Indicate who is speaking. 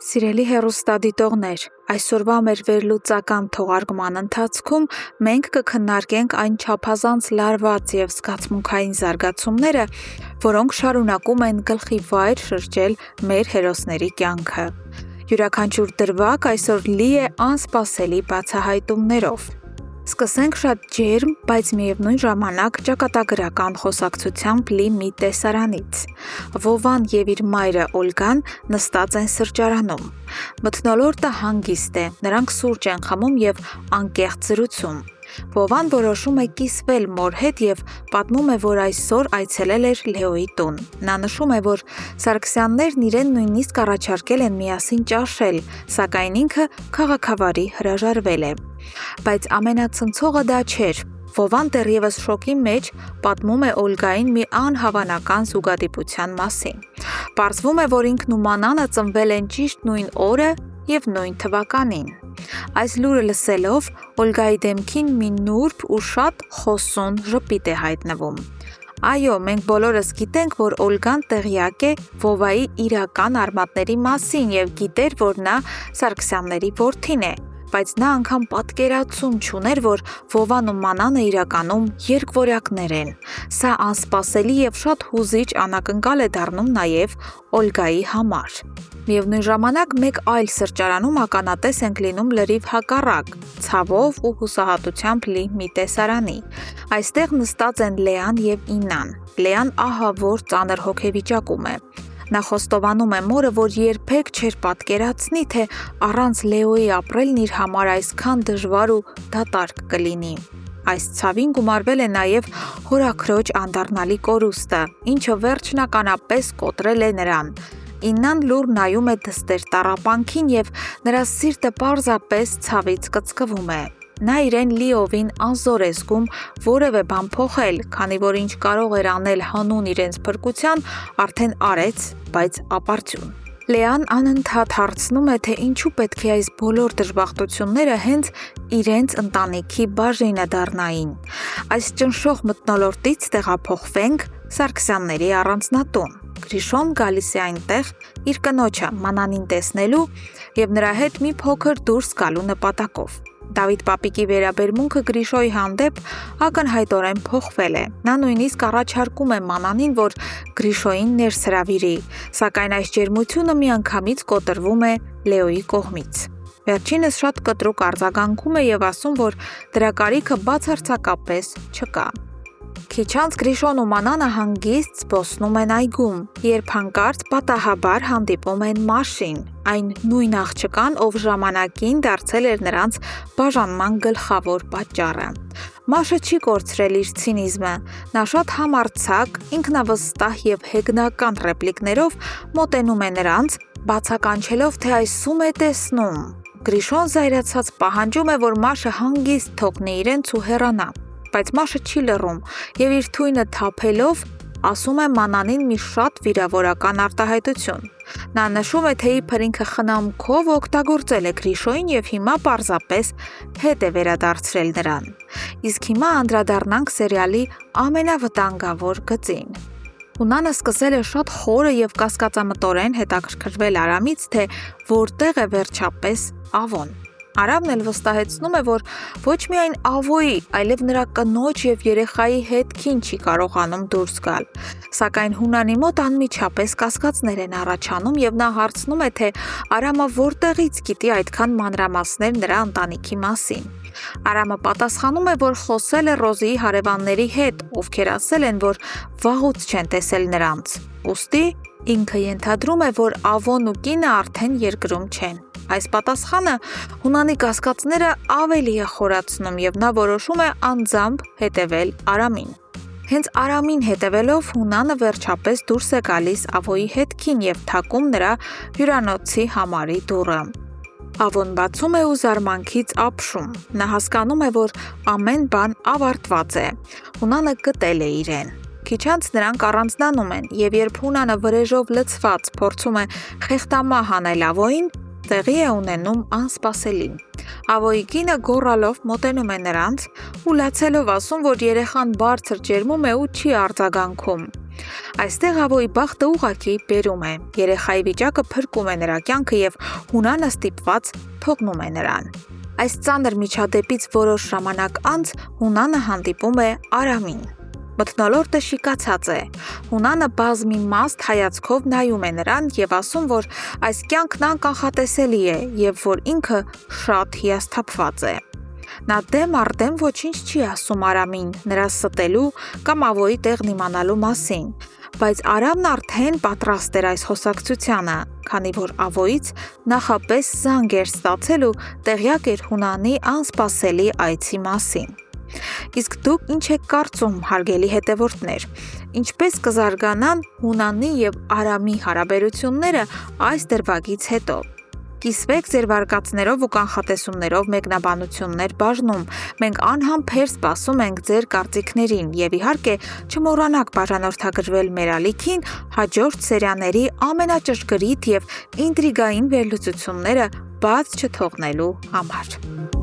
Speaker 1: Սիրելի հեռուստադիտողներ, այսօրվա մեր վերլուծական թողարկման ընթացքում մենք կքննարկենք այն չափազանց լարված և զգացմունքային զարգացումները, որոնք շարունակում են գլխի վայր շրջել մեր հերոսների կյանքը։ Յուրաքանչյուր դրվագ այսօր լի է անսպասելի բացահայտումներով։ Սկսենք շատ ջերմ, բայց միևնույն ժամանակ ճակատագրական խոսակցությամբ լի մի տեսարանից։ Վովան և իր մայրը Օլգան նստած են սրճարանում։ Մթնոլորտը հանգիստ է, նրանք սուրճ են խմում և անկեղծ զրուցում։ Վովան որոշում է կիսվել մոր հետ և պատմում է, որ այսօր այցելել էր Լեոյի տուն։ Նա նշում է, որ Սարգսյաններն իրեն նույնիսկ առաջարկել են միասին ճաշել, սակայն ինքը քաղաքավարի հրաժարվել է։ Բայց ամենացնցողը դա չէր։ Վովան դեռևս շոկի մեջ պատմում է Օլգային մի անհավանական զուգադիպության մասին։ Պարզվում է, որ ինքն ու Մանանը ծնվել են ճիշտ նույն օրը և նույն թվականին։ Այս լուրը լսելով Օլգայի դեմքին մի նուրբ ու շատ խոսուն ժպիտ է հայտնվում։ Այո, մենք բոլորս գիտենք, որ Օլգան տեղյակ է Վովայի իրական արմատների մասին և գիտեր, որ նա Սարգսյանների որդին է, բայց նա անգամ պատկերացում չուներ, որ Վովան ու Մանանը իրականում երկվորյակներ են։ Սա անսպասելի և շատ հուզիչ անակնկալ է դառնում նաև Օլգայի համար։ Միևնույն ժամանակ մեկ այլ սրճարանում ականատես ենք լինում լրիվ հակառակ, ցավով ու հուսահատությամբ լի մի տեսարանի։ Այստեղ նստած են Լեան և Իննան։ Լեան ահավոր ծանր հոգեվիճակում է։ Նա խոստովանում է մորը, որ երբեք չէր պատկերացնի, թե առանց Լեոյի ապրելն իր համար այսքան դժվար ու դատարկ կլինի։ Այս ցավին գումարվել է նաև հորաքրոջ անդառնալի կորուստը, ինչը վերջնականապես կոտրել է նրան։ Իննան լուռ նայում է դստեր տառապանքին և նրա սիրտը պարզապես ցավից կծկվում է։ Նա իրեն լիովին անզոր է զգում որևէ բան փոխել, քանի որ ինչ կարող էր անել հանուն իրենց փրկության, արդեն արեց, բայց ապարդյուն։ Լեան անընդհատ հարցնում է, թե ինչու պետք է այս բոլոր դժբախտությունները հենց իրենց ընտանիքի բաժինը դառնային։ Այս ճնշող մթնոլորտից տեղափոխվենք Սարգսյանների առանձնատուն։ Գրիշոն գալիս է այնտեղ իր կնոջը Մանանին տեսնելու և նրա հետ մի փոքր դուրս գալու նպատակով։ Դավիթ պապիկի վերաբերմունքը Գրիշոյի հանդեպ ակնհայտորեն փոխվել է։ Նա նույնիսկ առաջարկում է Մանանին, որ Գրիշոյին ներս հրավիրի, սակայն այս ջերմությունը միանգամից կոտրվում է Լեոյի կողմից։ Վերջինս շատ կտրուկ արձագանքում է և ասում, որ դրա կարիքը բացարձակապես չկա։ Քիչ անց Գրիշոն ու Մանանը հանգիստ զբոսնում են այգում, երբ հանկարծ պատահաբար հանդիպում են Մաշին, այն նույն աղջկան, ով ժամանակին դարձել էր նրանց բաժանման գլխավոր պատճառը։ Մաշը չի կորցրել իր ցինիզմը։ Նա շատ համարձակ, ինքնավստահ և հեգնական ռեպլիկներով մոտենում է նրանց, բացականչելով, թե այս ում է տեսնում։ Գրիշոն զայրացած պահանջում է, որ Մաշը հանգիստ թողնի իրենց ու հեռանա, բայց Մաշը չի լռում և իր թույնը թափելով ասում է Մանանին մի շատ վիրավորական արտահայտություն։ Նա նշում է, թե իբր ինքը խնամքով օգտագործել է Գրիշոյին և հիմա պարզապես հետ է վերադարձրել նրան։ Իսկ հիմա անդրադառնանք սերիալի ամենավտանգավոր գծին։ Հունանը սկսել է շատ խորը և կասկածամտորեն հետաքրքրվել Արամից, թե որտեղ է վերջապես Ավոն։ Արամն էլ վստահեցնում է, որ ոչ միայն Ավոյի, այլև նրա կնոջ և երեխայի հետքին չի կարողանում դուրս գալ։ Սակայն Հունանի մոտ անմիջապես կասկածներ են առաջանում և նա հարցնում է, թե Արամը որտեղից գիտի այդքան մանրամասներ նրա ընտանիքի մասին։ Արամը պատասխանում է, որ խոսել է Ռոզիի հարևանների հետ, ովքեր ասել են, որ վաղուց չեն տեսել նրանց։ Ուստի ինքը ենթադրում է, որ Ավոն ու կինը արդեն երկրում չեն։ Այս պատասխանը Հունանի կասկածները ավելի է խորացնում և նա որոշում է անձամբ հետևել Արամին։ Հենց Արամին հետևելով Հունանը վերջապես դուրս է գալիս Ավոյի հետքին և թակում նրա հյուրանոցի համարի դուռը։ Ավոն բացում է ու զարմանքից ապշում։ Նա հասկանում է, որ ամեն բան ավարտված է։ Հունանը գտել է իրեն։ Քիչ անց նրանք առանձնանում են և երբ Հունանը վրեժով լցված փորձում է խեղդամահ անել Ավոյին, տեղի է ունենում անսպասելին։ Ավոյի կինը գոռալով մոտենում է նրանց ու լացելով ասում, որ երեխան բարձր ջերմում է ու չի արձագանքում։ Այստեղ Ավոյի բախտը ուղղակի բերում է, երեխայի վիճակը փրկում է նրա կյանքը եւ Հունանը ստիպված թողնում է նրան։ Այս ծանր միջադեպից որոշ ժամանակ անց Հունանը հանդիպում է Արամին։ Մթնոլորտը շիկացած է։ Հունանը բազմիմաստ հայացքով նայում է նրան եւ ասում, որ այս կյանքն անկանխատեսելի է եւ որ ինքը շատ հիասթափված է։ Նա դեմ առ դեմ ոչինչ չի ասում Արամին, նրա ստելու կամ Ավոյի տեղն իմանալու մասին, բայց Արամն արդեն պատրաստ էր այս խոսակցությանը, քանի որ Ավոյից նախապես զանգ էր ստացել ու տեղյակ էր Հունանի անսպասելի այցի մասին։ Իսկ դուք ինչ եք կարծում, հարգելի հետևորդներ, ինչպես կզարգանան Հունանի եւ Արամի հարաբերությունները այս դրվագից հետո։ Կիսվեք ձեր վարկածներով ու կանխատեսումներով մեկնաբանություններ բաժնում։ Մենք անհամբեր սպասում ենք ձեր կարծիքներին եւ իհարկե չմոռանաք բաժանորդագրվել մեր ալիքին հաջորդ սերիաների ամենաճշգրիտ եւ ինտրիգային վերլուծությունները բաց չթողնելու համար։